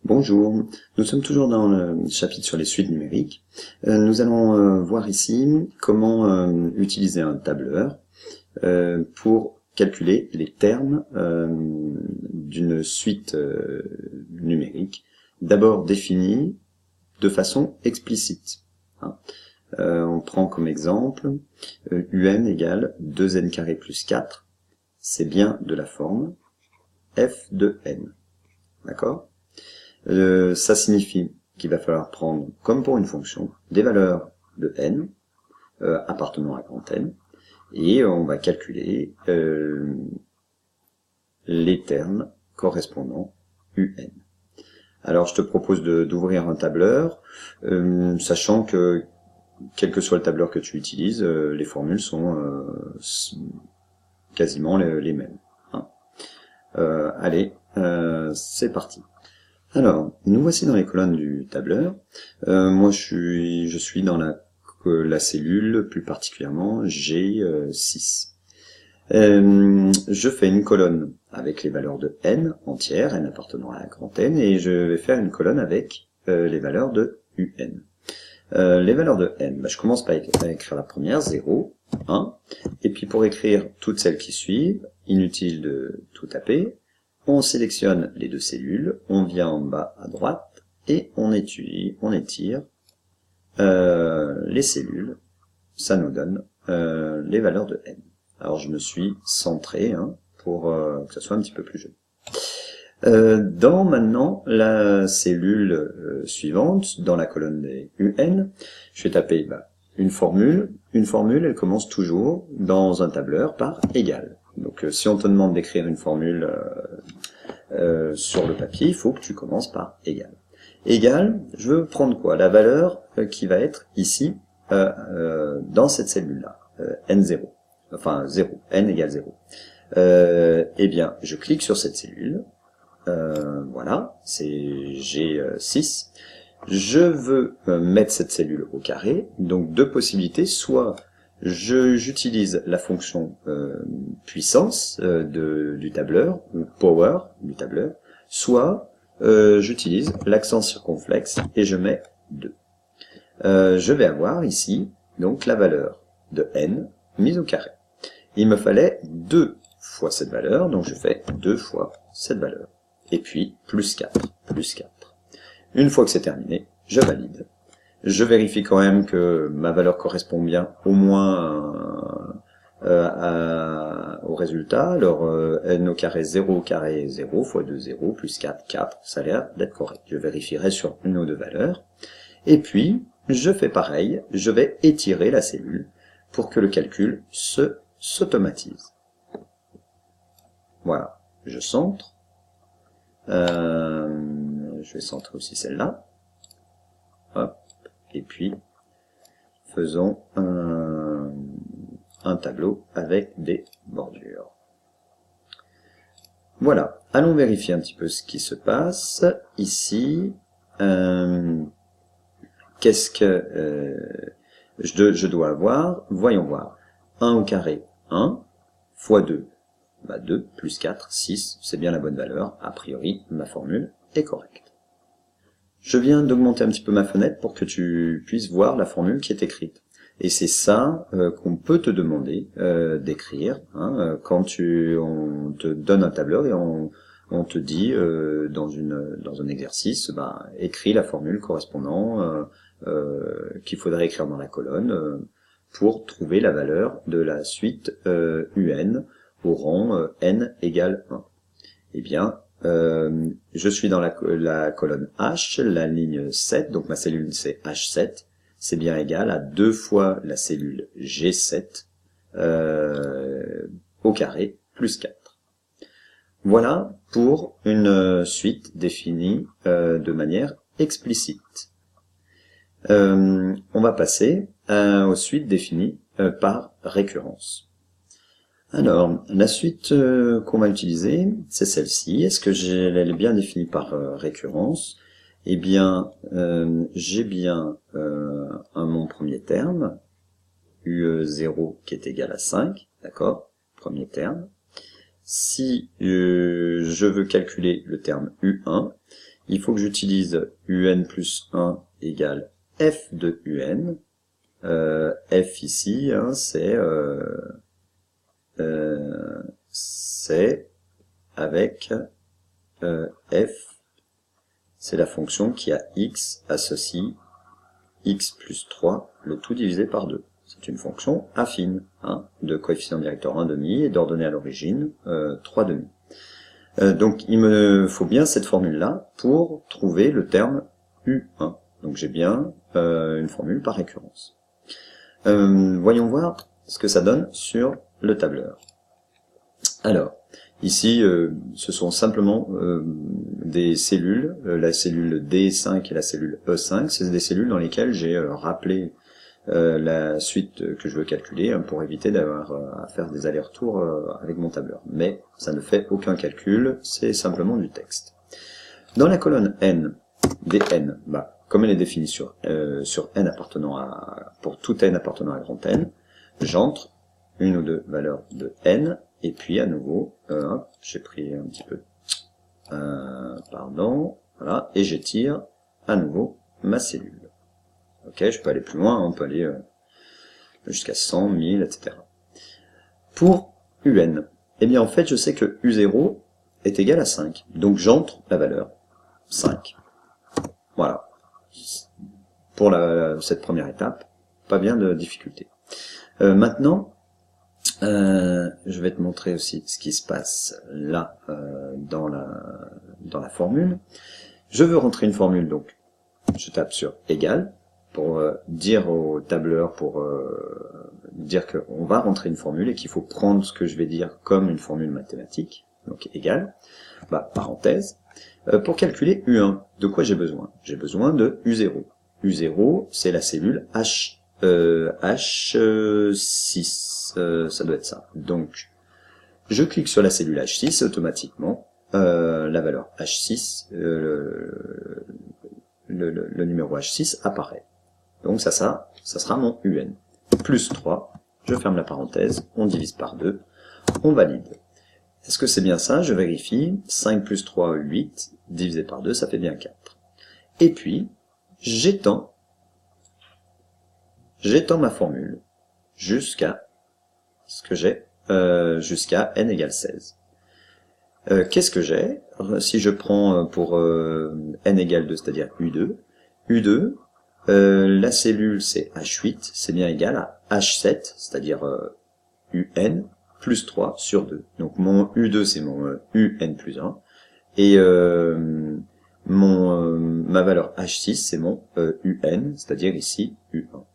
Bonjour, nous sommes toujours dans le chapitre sur les suites numériques. Nous allons voir ici comment utiliser un tableur pour calculer les termes d'une suite numérique, d'abord définie de façon explicite. On prend comme exemple un égale 2n carré plus 4, c'est bien de la forme f de n. D'accord ? Ça signifie qu'il va falloir prendre, comme pour une fonction, des valeurs de n appartenant à grand N, et on va calculer les termes correspondant un. Alors je te propose d'ouvrir un tableur, sachant que quel que soit le tableur que tu utilises, les formules sont quasiment les mêmes. Allez, c'est parti. Alors, nous voici dans les colonnes du tableur. Moi, je suis dans la cellule, plus particulièrement G6. Je fais une colonne avec les valeurs de n entières, n appartenant à grand N, et je vais faire une colonne avec les valeurs de un. Les valeurs de n, je commence par écrire la première, 0, 1, et puis pour écrire toutes celles qui suivent, inutile de tout taper, on sélectionne les deux cellules, on vient en bas à droite, et on étire les cellules, ça nous donne les valeurs de n. Alors je me suis centré pour que ça soit un petit peu plus joli. Dans maintenant la cellule suivante, dans la colonne des un, je vais taper une formule. Une formule, elle commence toujours dans un tableur par égal. Donc si on te demande d'écrire une formule sur le papier, il faut que tu commences par égal. Égal, je veux prendre quoi? La valeur qui va être ici dans cette cellule-là, n0. Enfin 0, n égale 0. Eh bien, je clique sur cette cellule. Voilà, c'est G6. Je veux mettre cette cellule au carré. Donc deux possibilités, soit j'utilise la fonction puissance du tableur, ou power du tableur, soit j'utilise l'accent circonflexe et je mets 2. Je vais avoir ici donc la valeur de n mise au carré. Il me fallait 2 fois cette valeur, donc je fais 2 fois cette valeur. Et puis plus 4, plus 4. Une fois que c'est terminé, je valide. Je vérifie quand même que ma valeur correspond bien au moins au résultat. Alors n au carré 0 au carré 0 fois 2 0 plus 4 4, ça a l'air d'être correct. Je vérifierai sur une ou deux valeurs. Et puis je fais pareil, je vais étirer la cellule pour que le calcul s'automatise. Voilà, je centre. Je vais centrer aussi celle-là. Hop. Et puis, faisons un tableau avec des bordures. Voilà. Allons vérifier un petit peu ce qui se passe. Ici, qu'est-ce que je dois avoir? Voyons voir. 1 au carré, 1, fois 2, 2, plus 4, 6, c'est bien la bonne valeur. A priori, ma formule est correcte. Je viens d'augmenter un petit peu ma fenêtre pour que tu puisses voir la formule qui est écrite. Et c'est ça qu'on peut te demander d'écrire quand on te donne un tableur et on te dit dans un exercice, écris la formule correspondant qu'il faudrait écrire dans la colonne pour trouver la valeur de la suite un au rang n égale 1. Eh bien, je suis dans la colonne H, la ligne 7, donc ma cellule c'est H7, c'est bien égal à 2 fois la cellule G7 au carré plus 4. Voilà pour une suite définie de manière explicite. On va passer aux suites définies par récurrence. Alors, la suite qu'on va utiliser, c'est celle-ci. Est-ce que elle est bien définie par récurrence? Eh bien, j'ai bien mon premier terme, UE0 qui est égal à 5, d'accord? Premier terme. Si je veux calculer le terme U1, il faut que j'utilise un plus 1 égale f de un. F ici, hein, c'est avec f, c'est la fonction qui a x associe x plus 3, le tout divisé par 2. C'est une fonction affine, hein, de coefficient directeur 1,5 et d'ordonnée à l'origine 3,5. Donc il me faut bien cette formule-là pour trouver le terme U1. Donc j'ai bien une formule par récurrence. Voyons voir ce que ça donne sur le tableur. Alors, ici, ce sont simplement des cellules, la cellule D5 et la cellule E5, c'est des cellules dans lesquelles j'ai rappelé la suite que je veux calculer, hein, pour éviter d'avoir à faire des allers-retours avec mon tableur. Mais ça ne fait aucun calcul, c'est simplement du texte. Dans la colonne n, dn, comme elle est définie sur n appartenant pour tout n appartenant à grand N, j'entre une ou deux valeurs de n, et puis à nouveau, j'ai pris un petit peu, pardon, voilà, et j'étire à nouveau ma cellule. Ok, je peux aller plus loin, on peut aller jusqu'à 100, 1000, etc. Pour un, eh bien en fait je sais que u0 est égal à 5, donc j'entre la valeur 5. Voilà. Pour cette première étape, pas bien de difficulté. Maintenant, je vais te montrer aussi ce qui se passe là dans la formule. Je veux rentrer une formule, donc je tape sur égal pour dire au tableur, pour dire qu'on va rentrer une formule et qu'il faut prendre ce que je vais dire comme une formule mathématique, donc égal, parenthèse, pour calculer U1. De quoi j'ai besoin? J'ai besoin de U0. U0, c'est la cellule H6, ça doit être ça. Donc, je clique sur la cellule H6 et automatiquement, la valeur H6, le numéro H6 apparaît. Donc ça sera mon UN. Plus 3, je ferme la parenthèse, on divise par 2, on valide. Est-ce que c'est bien ça? Je vérifie. 5 plus 3, 8, divisé par 2, ça fait bien 4. Et puis, j'étends ma formule jusqu'à ce que j'ai, jusqu'à n égale 16. Qu'est-ce que j'ai? Si je prends pour n égale 2, c'est-à-dire U2, la cellule c'est H8, c'est bien égal à H7, c'est-à-dire UN, plus 3 sur 2. Donc mon U2 c'est mon UN plus 1, et ma valeur H6 c'est mon UN, c'est-à-dire ici U1.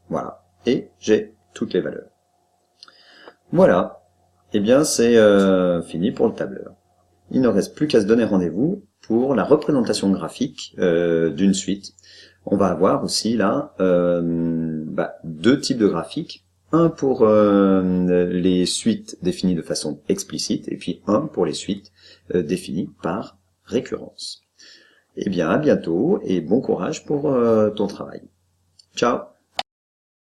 Voilà, et j'ai toutes les valeurs. Voilà, et bien c'est fini pour le tableur. Il ne reste plus qu'à se donner rendez-vous pour la représentation graphique d'une suite. On va avoir aussi là deux types de graphiques. Un pour les suites définies de façon explicite et puis un pour les suites définies par récurrence. Eh bien à bientôt et bon courage pour ton travail. Ciao!